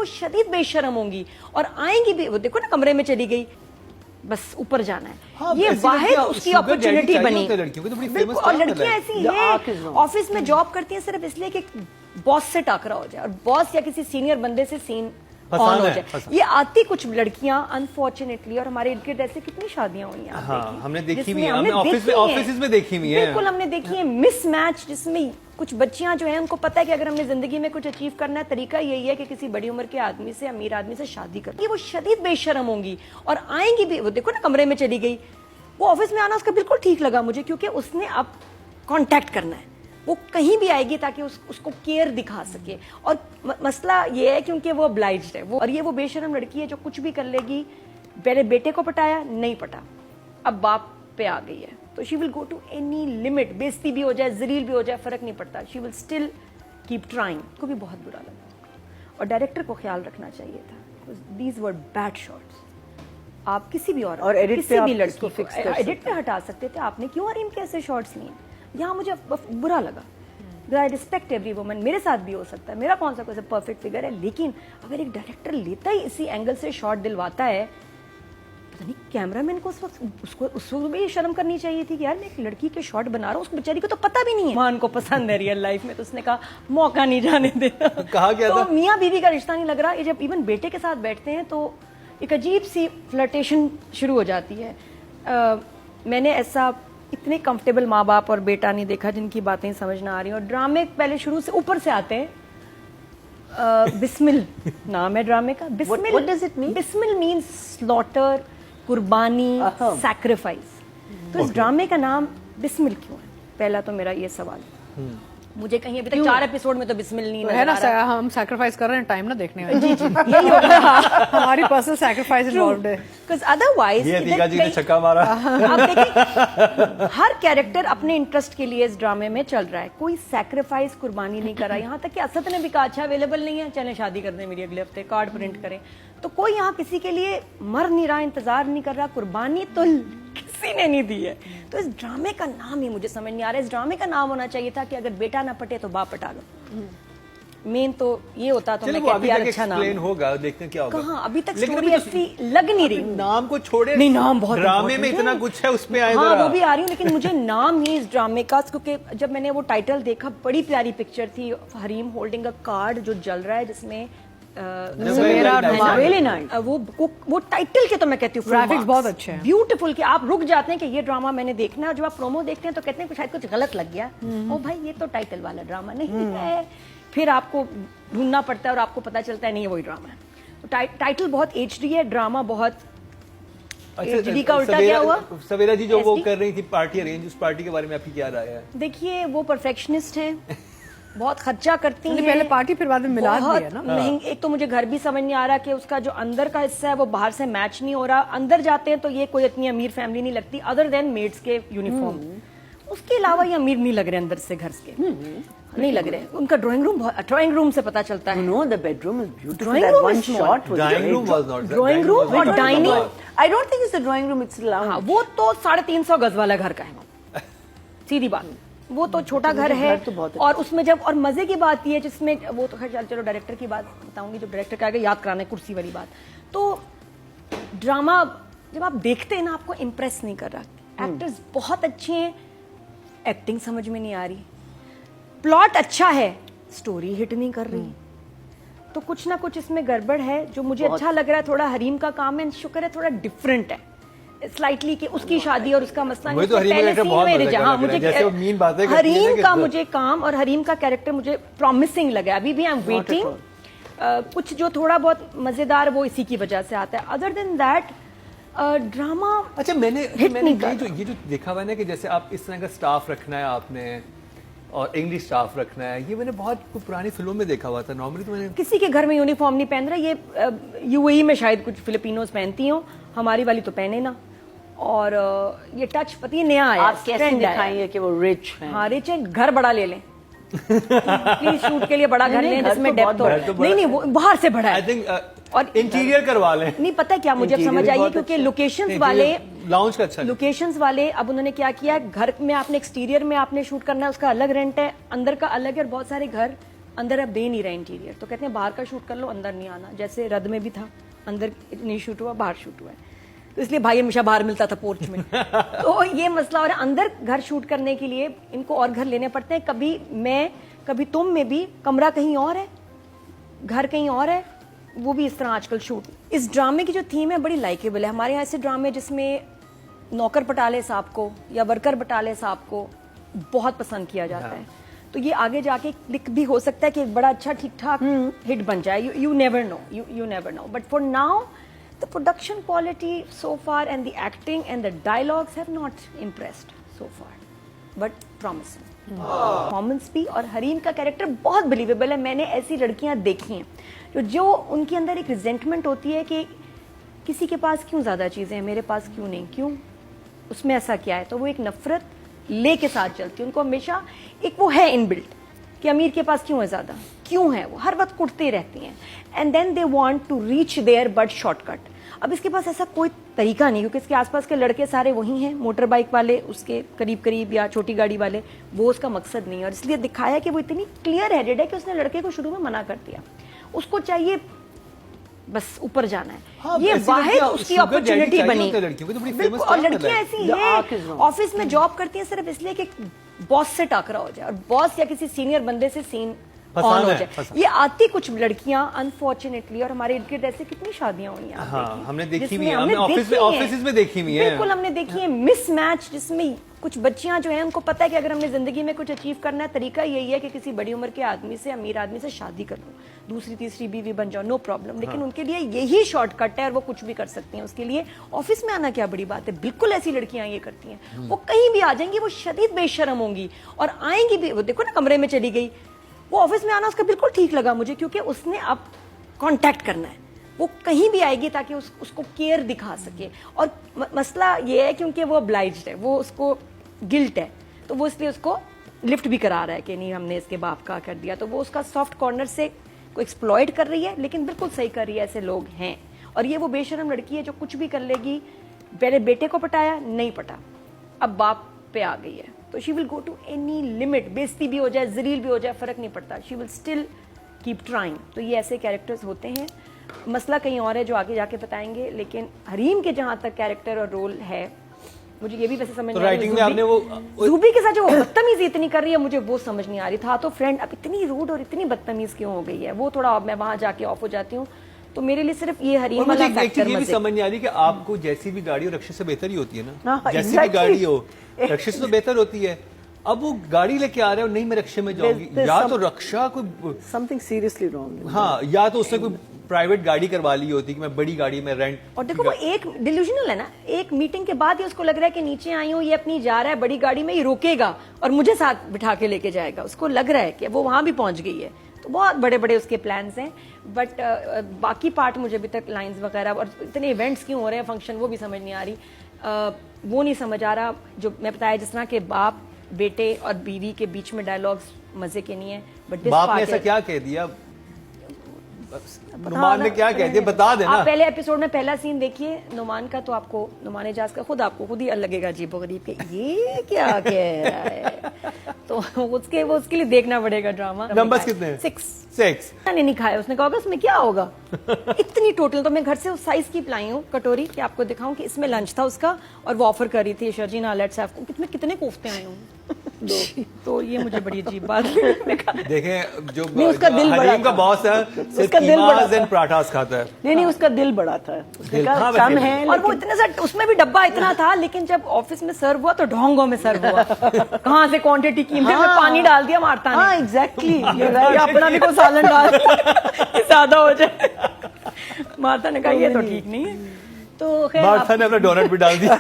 وہ شدید بے شرم ہوں گی اور آئیں گی بھی. وہ دیکھو نا کمرے میں چلی گئی, بس اوپر جانا ہے, یہ واحد اس کی اپرچونٹی بنی. اور لڑکیاں ایسی ہیں آفس میں جاب کرتی ہیں صرف اس لیے کہ باس سے ٹاکرا ہو جائے اور باس یا کسی سینئر بندے سے سین آن ہو جائے. یہ آتی کچھ لڑکیاں انفارچونیٹلی, اور ہمارے ارد گرد ایسے کتنی شادیاں ہوئی ہیں ہم نے دیکھی ہوئی ہیں, آفس میں دیکھی ہوئی ہیں, بالکل ہم نے دیکھی ہے مس میچ, جس میں کچھ بچیاں جو ہیں ان کو پتہ ہے کہ اگر ہم نے زندگی میں کچھ اچیو کرنا ہے طریقہ یہی ہے کہ کسی بڑی عمر کے آدمی سے, امیر آدمی سے شادی کریں. وہ شدید بے شرم ہوں گی اور آئیں گی بھی. وہ دیکھو نا کمرے میں چلی گئی, وہ آفس میں آنا اس کا بالکل ٹھیک لگا مجھے, کیونکہ اس نے اب کانٹیکٹ کرنا ہے, وہ کہیں بھی آئے گی تاکہ اس کو کیئر دکھا سکے. اور مسئلہ یہ ہے کیونکہ وہ obliged ہے, اور یہ وہ بے شرم لڑکی ہے جو کچھ بھی کر لے گی. پہلے بیٹے کو پٹایا, نہیں پٹا, اب باپ پہ آ گئی ہے, تو شی ول گو ٹو اینی لمٹ, بےزتی بھی ہو جائے, ذلیل بھی ہو جائے, فرق نہیں پڑتا, شی ول اسٹل کیپ ٹرائنگ. کو بھی بہت برا لگا, اور ڈائریکٹر کو خیال رکھنا چاہیے تھا. These were bad shots. آپ کسی بھی اور کسی بھی لڑکی کو ایڈٹ پہ ہٹا سکتے تھے, آپ نے کیوں حریم کے ایسے شارٹس لیے؟ یہاں مجھے برا لگا. I respect every woman, میرے ساتھ بھی ہو سکتا ہے, میرا کون سا کوئی پرفیکٹ فگر ہے, لیکن اگر ایک ڈائریکٹر لیتا ہی اسی اینگل سے شاٹ دلواتا ہے, پتہ نہیں کیمرہ مین کو اس وقت بھی شرم کرنی چاہیے تھی کہ یار میں ایک لڑکی کے شاٹ بنا رہا ہوں, اس بیچاری کو تو پتہ بھی نہیں ہے مان کو پسند ہے ریئل لائف میں, تو اس نے کہا موقع نہیں جانے دینا. کہا کیا تھا؟ تو میاں بیوی کا رشتہ نہیں لگ رہا. یہ جب ایون بیٹے کے ساتھ بیٹھتے ہیں تو ایک عجیب سی فلرٹیشن شروع ہو جاتی ہے. میں نے ایسا اتنے کمفرٹیبل ماں باپ اور بیٹا نہیں دیکھا جن کی باتیں سمجھ نہ آ رہی ہیں. اور ڈرامے پہلے شروع سے اوپر سے آتے ہیں. بسمل نام ہے ڈرامے کا. What does it mean? Bismil means slaughter, قربانی, سیکریفائس. تو اس ڈرامے کا نام بسمل کیوں ہے؟ پہلا تو میرا یہ سوال ہے. مجھے کہیں ابھی تک 4 ایپیسوڈ میں تو بسمل نہیں ہے نا, ہم سیکریفائس کر رہے ہیں ٹائم نہ دیکھنے میں. جی جی یہی ہوگا, ہماری پرسنل سیکریفائس انوالوڈ ہے. Because otherwise یہ دیکھا جی نے چھکا مارا. آپ دیکھیں ہر کیریکٹر اپنے انٹرسٹ کے لیے اس ڈرامے میں چل رہا ہے, کوئی سیکریفائس قربانی نہیں کر رہا. یہاں تک کہ اسد نے بھی کہا اچھا اویلیبل نہیں ہے, چلیں شادی کر دیں میری اگلے ہفتے, کارڈ پرنٹ کریں. تو کوئی یہاں کسی کے لیے مر نہیں رہا, انتظار نہیں کر رہا. قربانی تو کسی نے نہیں دی ہے. تو اس ڈرامے کا نام ہی مجھے سمجھ نہیں آ رہا. اس ڈرامے کا نام ہونا چاہیے تھا کہ اگر بیٹا نہ پٹے تو باپ پٹا لو. مین تو یہ ہوتا تو میں کہتی یار اچھا نام ہوگا, دیکھتے ہیں کیا ہوگا. کہاں ابھی تک سٹوری ایسی لگ نہیں رہی. نام کو چھوڑے, نہیں نام بہت ڈرامے میں اتنا کچھ ہے, اس میں آئے ہاں وہ بھی آ رہی ہوں, لیکن مجھے نام ہی اس ڈرامے کا, کیونکہ جب میں نے وہ ٹائٹل دیکھا بڑی پیاری پکچر تھی, حریم ہولڈنگ اے کارڈ جو جل رہا ہے جس میں وہ ٹائٹل کے تو میں کہتی ہوں گرافکس بہت اچھے ہیں, بیوٹیفل, کہ آپ رک جاتے ہیں کہ یہ ڈرامہ میں نے دیکھنا ہے. جب آپ پرومو دیکھتے ہیں تو کہتے ہیں کہ شاید کچھ غلط لگ گیا, او بھائی یہ تو ٹائٹل والا ڈرامہ نہیں ہے. پھر آپ کو ڈھونڈنا پڑتا ہے اور آپ کو پتا چلتا ہے نہیں وہی ڈرامہ ہے. ٹائٹل بہت ایچ ڈی ہے, ڈرامہ بہت ایچ ڈی کا الٹا کیا ہوا. سویرا جی جو وہ کر رہی تھی پارٹی ارینج, اس پارٹی کے بارے میں آپ کی کیا رائے ہے؟ دیکھیے وہ پرفیکشنسٹ ہیں, بہت خرچہ کرتی ہیں, پہلے پارٹی پھر بعد میں ملا دیا نا. مہنگی, ایک تو مجھے گھر بھی سمجھ نہیں آ رہا کہ اس کا جو اندر کا حصہ ہے وہ باہر سے میچ نہیں ہو رہا. اندر جاتے ہیں تو یہ کوئی اتنی امیر فیملی نہیں لگتی ادر دین میڈس کے یونیفارم. اس کے علاوہ یہ امیر نہیں لگ رہے, اندر سے گھر کے نہیں لگ رہے. ان کا ڈرائنگ روم, ڈرائنگ روم سے پتا چلتا ہے. No, the bedroom is beautiful. Drawing That room one is small. shot was Drawing great. room was not. Drawing room اور dining, I don't think it's the drawing room, it's the lounge. ہاں وہ تو 350 گز والا گھر کا ہے, سیدھی بات. وہ تو چھوٹا گھر ہے, اور اس میں جب, اور مزے کی بات یہ ہے جس میں وہ تو خیر چلو ڈائریکٹر کی بات بتاؤں گی, جو ڈائریکٹر کا آگے یاد کرانا ہے کرسی والی بات. تو ڈرامہ جب آپ دیکھتے ہیں نا آپ کو امپریس نہیں کر رہا. ایکٹرز بہت اچھے ہیں, ایکٹنگ سمجھ میں نہیں آ رہی, پلاٹ اچھا ہے, سٹوری ہٹ نہیں کر رہی. تو کچھ نہ کچھ اس میں گڑبڑ ہے. جو مجھے اچھا لگ رہا ہے تھوڑا حریم کا کام ہے, شکر ہے تھوڑا ڈفرینٹ ہے سلائٹلی, کہ اس کی شادی اور اس کا مسئلہ حریم کا مجھے کام اور حریم کا کیریکٹر مجھے پرومسنگ لگا. ابھی بھی آئی ایم ویٹنگ. کچھ جو تھوڑا بہت مزیدار وہ اسی کی وجہ سے آتا ہے. ادر دین دیٹ ڈرامہ اچھا میں نے یہ جو دیکھا ہوا ہے نا کہ جیسے آپ اس طرح کا سٹاف رکھنا ہے آپ نے, اور انگلش سٹاف رکھنا ہے, یہ میں نے بہت پرانی فلموں میں دیکھا ہوا تھا. نارملی تو میں نے کسی کے گھر میں یونیفارم نہیں پہن رہا. یہ یو اے ای میں شاید کچھ فلپینوز پہنتی ہوں, ہماری والی تو پہنے نا. اور یہ ٹچ پتی نیا آیا, آپ کیسے دکھائیں گے کہ وہ رچ ہیں؟ ہاں رچ ہے, گھر بڑا لے لیں پلیز, شوٹ کے لیے بڑا گھر لیں جس میں ڈیپتھ ہو. نہیں وہ باہر سے بڑا ہے, اور انٹیریئر کروا لیں. نہیں پتہ کیا مجھے سمجھ آئی ہے, کیونکہ لوکیشنز والے لاؤنج کا اچھا, لوکیشنز والے اب انہوں نے کیا کیا, گھر میں آپ نے ایکسٹیریئر میں آپ نے شوٹ کرنا ہے, اس کا الگ رینٹ ہے, اندر کا الگ ہے, اور بہت سارے گھر अंदर अब दे नहीं रहे इंटीरियर, तो कहते हैं बाहर का शूट कर लो, अंदर नहीं आना। जैसे रद में भी था, अंदर नहीं शूट हुआ, बाहर शूट हुआ है, तो इसलिए भाई हमेशा बाहर मिलता था पोर्च में। तो ये मसला हो रहा है, अंदर घर शूट करने के लिए इनको और घर लेने पड़ते हैं, कभी मैं कभी तुम में भी कमरा कहीं और है, घर कहीं और है, वो भी इस तरह आजकल शूट। इस ड्रामे की जो थीम है बड़ी लाइकेबल है। हमारे यहाँ ऐसे ड्रामे जिसमें नौकर बटाले साहब को या वर्कर बटाले साहब को बहुत पसंद किया जाता है, तो ये आगे जाके क्लिक भी हो सकता है कि एक बड़ा अच्छा ठीक ठाक हिट बन जाए। You never know, you never know, but for now the production quality so far and the acting and the dialogues have not impressed so far, but promising performance भी। और हरीम का कैरेक्टर बहुत बिलीवेबल है। मैंने ऐसी लड़कियां देखी हैं जो उनके अंदर एक रिजेंटमेंट होती है कि किसी के पास क्यों ज्यादा चीजें हैं, मेरे पास क्यों नहीं, क्यों, उसमें ऐसा क्या है, तो वो एक नफरत ले के साथ चलती है। उनको हमेशा एक वो है इनबिल्ट कि अमीर के पास क्यों है ज्यादा, क्यों है, वो हर वक्त कुटते रहती हैं, and then they want to reach there but shortcut. अब इसके पास ऐसा कोई तरीका नहीं, क्योंकि इसके आसपास के लड़के सारे वही हैं, मोटर बाइक वाले उसके करीब करीब या छोटी गाड़ी वाले, वो उसका मकसद नहीं है। और इसलिए दिखाया कि वो इतनी क्लियर हेडेड है कि उसने लड़के को शुरू में मना कर दिया, उसको चाहिए बस ऊपर जाना है। हाँ, ये वाहिद उसकी अपॉर्चुनिटी बनी। लड़कियों तो बिल्कुल, और लड़कियां ऐसी हैं ऑफिस में जॉब करती हैं सिर्फ इसलिए कि बॉस से टाकरा हो जाए और बॉस या किसी सीनियर बंदे से सीन ऑन हो जाए। ये आती कुछ लड़कियां अनफॉर्चुनेटली, और हमारे इर्द गिर्द ऐसी कितनी शादियां हुई हैं, हाँ, हमने देखी हुई है, हमने ऑफिस में देखी हुई है, बिल्कुल हमने देखी है। मिसमैच जिसमें कुछ बच्चियां जो हैं उनको पता है कि अगर हमने जिंदगी में कुछ अचीव करना है, तरीका यही है कि किसी बड़ी उम्र के आदमी से, अमीर आदमी से शादी कर लो, दूसरी तीसरी बीवी बन जाओ, नो प्रॉब्लम। लेकिन उनके लिए यही शॉर्टकट है और वो कुछ भी कर सकती हैं उसके लिए। ऑफिस में आना क्या बड़ी बात है, बिल्कुल ऐसी लड़कियां ये करती हैं। वो कहीं भी आ जाएंगी, वो शदीद बेशर्म होंगी और आएंगी भी। वो देखो ना, कमरे में चली गई, वो ऑफिस में आना उसका बिल्कुल ठीक लगा मुझे, क्योंकि उसने अब कांटेक्ट करना है, वो कहीं भी आएगी ताकि उसको केयर दिखा सके। और मसला ये है क्योंकि वो ऑब्लाइज्ड है, वो उसको गिल्ट है, तो वो इसलिए उसको लिफ्ट भी करा रहा है कि नहीं हमने इसके बाप का कर दिया, तो वो उसका सॉफ्ट कॉर्नर से को एक्सप्लॉइट कर रही है, लेकिन बिल्कुल सही कर रही है, ऐसे लोग हैं। और ये वो बेशरम लड़की है जो कुछ भी कर लेगी। पहले बेटे को पटाया, नहीं पटा, अब बाप पे आ गई है, तो she will go to any limit, बेइज्जती भी हो जाए, जलील भी हो जाए, फर्क नहीं पड़ता, she will still keep trying. तो ये ऐसे कैरेक्टर्स होते हैं। मसला कहीं और है जो आगे जाके बताएंगे, लेकिन हरीम के जहां तक कैरेक्टर और रोल है, मुझे ये भी वैसे समझ नहीं आ रही, ज़ूबी के साथ जो बदतमीजी इतनी कर रही है मुझे वो समझ नहीं आ रही। था तो फ्रेंड, अब इतनी रूड और इतनी बदतमीज क्यों हो गई है, वो थोड़ा मैं वहां जाके ऑफ हो जाती हूँ। तो मेरे लिए सिर्फ ये हरीम वाला फैक्टर ये भी समझ नहीं आ रही कि आपको जैसी भी गाड़ी हो रक्षित से बेहतर ही होती है ना, जैसी भी गाड़ी हो रक्षित से तो बेहतर होती है। अब वो गाड़ी लेके आ रहे हो, नहीं मैं रक्षे में जाऊंगी, या तो रक्षा कोई समथिंग सीरियसली रॉन्ग, हाँ, या तो उससे कोई प्राइवेट गाड़ी करवा ली होती कि मैं बड़ी गाड़ी में रेंट। और देखो वो एक डिल्यूजनल है ना, एक मीटिंग के बाद ही उसको लग रहा है कि नीचे आई हूँ, ये अपनी जा रहा है बड़ी गाड़ी में, ये रोकेगा और मुझे साथ बिठा के लेके जाएगा, उसको लग रहा है कि वो वहां भी पहुंच गई है। तो बहुत बड़े बड़े उसके प्लान्स हैं, बट बाकी पार्ट मुझे अभी तक लाइंस वगैरह और इतने इवेंट्स क्यों हो रहे हैं, फंक्शन, वो भी समझ नहीं आ रही। वो नहीं समझ आ रहा जो मैं बताया, जिस तरह के बाप बेटे और बीवी के बीच में डायलॉग्स मजे के नहीं है। बट बाप ने ऐसा क्या कह दिया, नुमान ने क्या कह दिया, बता देना। आप पहले एपिसोड में पहला सीन देखिए नुमान का, तो आपको नुमान एजाज का खुद ही लगेगा अजीबोगरीब के ये क्या कह रहा है। तो उसके लिए देखना पड़ेगा ड्रामा। नंबर्स कितने हैं? 6 नहीं खाया उसने, कहा उसमें क्या होगा इतनी टोटल। तो मैं घर से उस साइज की लाई हूँ कटोरी कि आपको दिखाऊं कि इसमें लंच था उसका, और वो ऑफर कर रही थी शर्जीन आलेट साहब को, कितने कितने कोफ्ते आए हूँ। तो ये मुझे बड़ी अजीब बात लगी। देखें जो उसका दिल बड़ा का बॉस है, उसका दिल बड़ा था, पराठास खाता है। नहीं उसका दिल बड़ा था, उसने कहा कम है, और वो इतने सा उसमें भी डब्बा इतना था, लेकिन जब ऑफिस में सर्व हुआ तो ढोंगों में सर्व हुआ। कहाँ से क्वांटिटी की, पानी डाल दिया मारता ने। हाँ एग्जैक्टली, अपना भी कोई सालन डाल ज्यादा हो जाए। मारता ने कहा ये तो ठीक नहीं है। तो खैर मार्था ने अपना डोनट भी डाल दिया।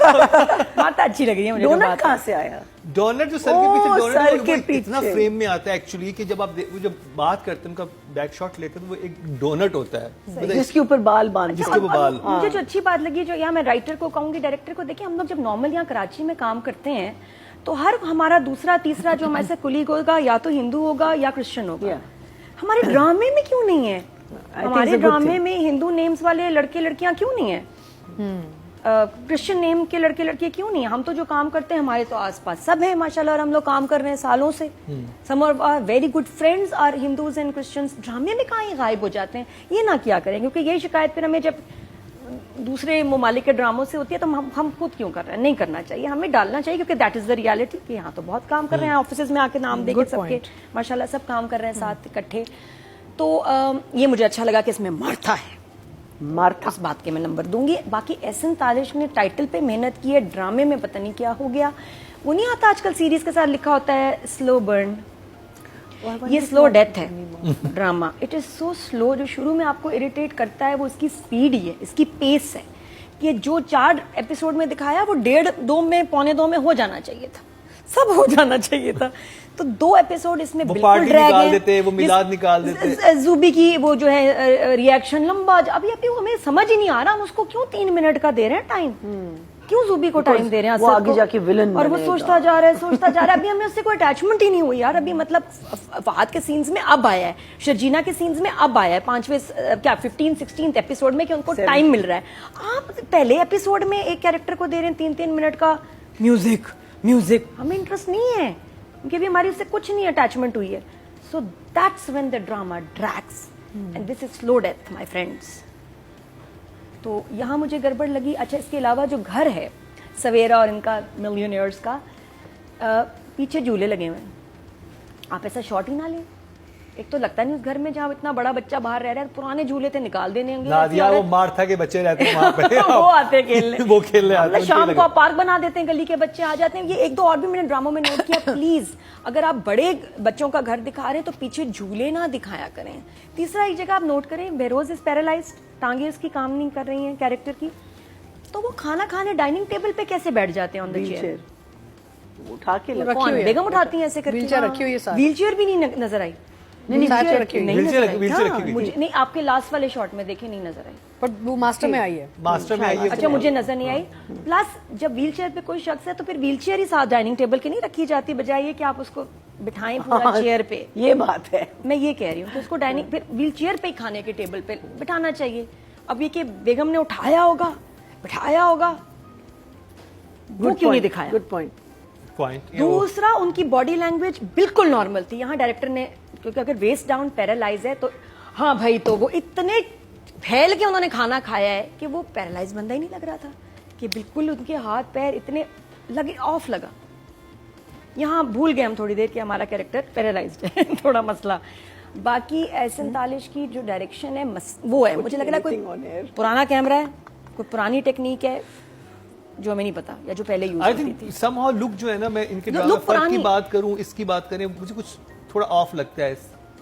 मार्था अच्छी लग रही है मुझे। डोनट कहाँ से आया? डोनट जो सर के पीछे, सर के डोनट इतना फ्रेम में आता है एक्चुअली कि जब आप जब बात करते हैं, उनका बैक शॉट लेते हैं, तो वो एक डोनट होता है जिसके ऊपर बाल बांध, जिसके ऊपर बाल। मुझे जो अच्छी बात लगी, जो यहाँ मैं राइटर को कहूंगी, डायरेक्टर को, देखिए हम लोग जब नॉर्मल यहाँ कराची में काम करते हैं तो हर हमारा दूसरा तीसरा जो हमारे से कुलीग होगा या तो हिंदू होगा या क्रिश्चियन होगा। हमारे ड्रामे में क्यों नहीं है? हमारे ड्रामे में हिंदू नेम्स वाले लड़के लड़कियां क्यों नहीं है? क्रिश्चियन नेम के लड़के लड़के क्यों नहीं, हम तो जो काम करते हैं हमारे तो आसपास सब है माशाल्लाह, और हम लोग काम कर रहे हैं सालों से. Some of our very good friends are Hindus and Christians. ड्रामे में कहाँ ये गायब हो जाते हैं, ये ना किया करें, क्योंकि यही शिकायत फिर हमें जब दूसरे ममालिक के ड्रामों से होती है तो हम खुद क्यों कर रहे हैं. नहीं करना चाहिए, हमें डालना चाहिए, क्योंकि दैट इज द रियलिटी कि यहाँ तो बहुत काम कर रहे हैं. ऑफिस में आके नाम देके सबके माशाल्लाह सब काम कर रहे हैं साथ इकट्ठे. तो ये मुझे अच्छा लगा कि इसमें मार्था है. मार्था इस बात के मैं नंबर दूंगी. बाकी एहसन तालिश ने टाइटल पे मेहनत की है, ड्रामे में पता नहीं क्या हो गया. वो नहीं आता आजकल सीरीज के साथ लिखा होता है स्लो बर्न, ये स्लो डेथ है drama. It is so slow. जो शुरू में आपको इरिटेट करता है वो इसकी स्पीड ही है, इसकी पेस है. कि जो 4 एपिसोड में दिखाया वो 1.5-2 में 1.25 में हो जाना चाहिए था, सब हो जाना चाहिए था. तो 2 एपिसोड इसमें बिल्कुल ड्रैग है. देते, वो मिलाद निकाल देते. जूबी की वो जो है रिएक्शन लंबा, अभी हमें समझ ही नहीं आ रहा हम उसको क्यों 3 मिनट का दे रहे हैं टाइम. क्यों जूबी को टाइम दे रहे हैं, वो आगे जाके विलन और वो सोचता जा रहा है. अभी हमें उससे कोई अटैचमेंट ही नहीं हुई यार. अभी मतलब फहद के सीन्स में अब आया है, शर्जीना के सीन्स में अब आया है 5वें क्या 15-16 एपिसोड में कि उनको टाइम मिल रहा है. आप पहले एपिसोड में एक कैरेक्टर को दे रहे हैं 3-3 मिनट का म्यूजिक. हमें इंटरेस्ट नहीं है, क्योंकि अभी हमारी उससे कुछ नहीं अटैचमेंट हुई है. So that's when the drama drags and this is slow death my friends. तो यहाँ मुझे गड़बड़ लगी. अच्छा, इसके अलावा जो घर है सवेरा और इनका मिलियनियर्स का, पीछे झूले लगे हुए हैं. आप ऐसा शॉट ही ना लें. एक तो लगता नहीं उस घर में जहाँ इतना बड़ा बच्चा बाहर रह रहा है, पुराने झूले थे निकाल देने होंगे. नादिया वो मार्था के बच्चे रहते हैं वहाँ पे वो आते हैं खेलने. वो खेलने आते हैं. शाम को आप पार्क बना देते हैं, गली के बच्चे आ जाते हैं. ये 1-2 और भी मैंने ड्रामों में नोट किया. प्लीज अगर आप बड़े बच्चों का घर दिखा रहे हैं तो पीछे झूले ना दिखाया करें. तीसरा एक जगह आप नोट करें, बेरोज इज पैरालाइज्ड, टांगे उसकी काम नहीं कर रही हैं कैरेक्टर की, तो वो खाना खाने डाइनिंग टेबल पे कैसे बैठ जाते हैं ऑन द चेयर. उठा के कौन बेगम उठाती है ऐसे करके. व्हीलचेयर रखी हुई है साथ. व्हीलचेयर भी नहीं नजर आई. व्हीलचेयर रखी हुई. मुझे नहीं, आपके लास्ट वाले शॉट में देखे नहीं नजर आई, पर वो मास्टर में आई है. मास्टर में आई है. अच्छा, मुझे नजर नहीं आई. प्लस जब व्हीलचेयर पे कोई शख्स है तो फिर व्हीलचेयर ही साथ डाइनिंग टेबल के नहीं रखी जाती, बजाय ये कि आप उसको बिठाएं पूरा चेयर पे. ये बात है, मैं ये कह रही हूँ कि उसको डाइनिंग फिर व्हीलचेयर पे ही खाने के टेबल पे बिठाना चाहिए. अब ये कि बेगम ने उठाया होगा, बिठाया होगा, वो क्यों नहीं दिखाया. Good point. दूसरा, उनकी बॉडी लैंग्वेज बिल्कुल नॉर्मल थी. यहाँ डायरेक्टर ने, क्योंकि अगर वेस्ट डाउन पैरालाइज है तो हाँ भाई, तो वो इतने फैल के उन्होंने खाना खाया है कि वो पैरालाइज बंदा ही नहीं लग रहा था, कि बिल्कुल उनके हाथ पैर इतने लगे, ऑफ लगा. यहाँ भूल गए हम थोड़ी देर कि हमारा कैरेक्टर पैरालाइज्ड है. थोड़ा मसला. बाकी एहसन तालिश की जो डायरेक्शन है वो है, मुझे लग रहा है कोई पुराना कैमरा है, कोई पुरानी टेक्निक है जो हमें नहीं पता, या जो पहले यूज आई होती थिंक थी. समहाउ लुक जो है ना, मैं इनके ड्रामा फर्क की बात करूं, इसकी बात करें, मुझे कुछ थोड़ा ऑफ लगता है.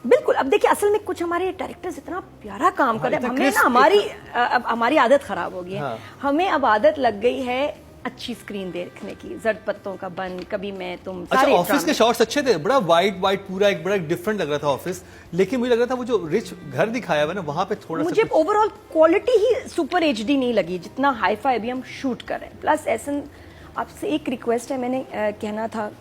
बिल्कुल. अब देखिए, असल में कुछ हमारे डायरेक्टर्स इतना प्यारा काम कर रहे हैं, हमें ना हमारी आदत खराब हो गई है. हमें अब आदत लग गई है अच्छी स्क्रीन देखने की, जट पत्तों का बन, कभी मैं तुम. अच्छा, ऑफिस के शॉट्स अच्छे थे, बड़ा वाइट पूरा एक बड़ा डिफरेंट लग रहा था ऑफिस. लेकिन मुझे लग रहा था वो जो रिच घर दिखाया हुआ ना, वहां पे थोड़ा मुझे ओवरऑल क्वालिटी ही सुपर HD नहीं लगी जितना हाई फाई अभी हम शूट कर रहे हैं. प्लस ऐसा आपसे एक रिक्वेस्ट है, मैंने कहना था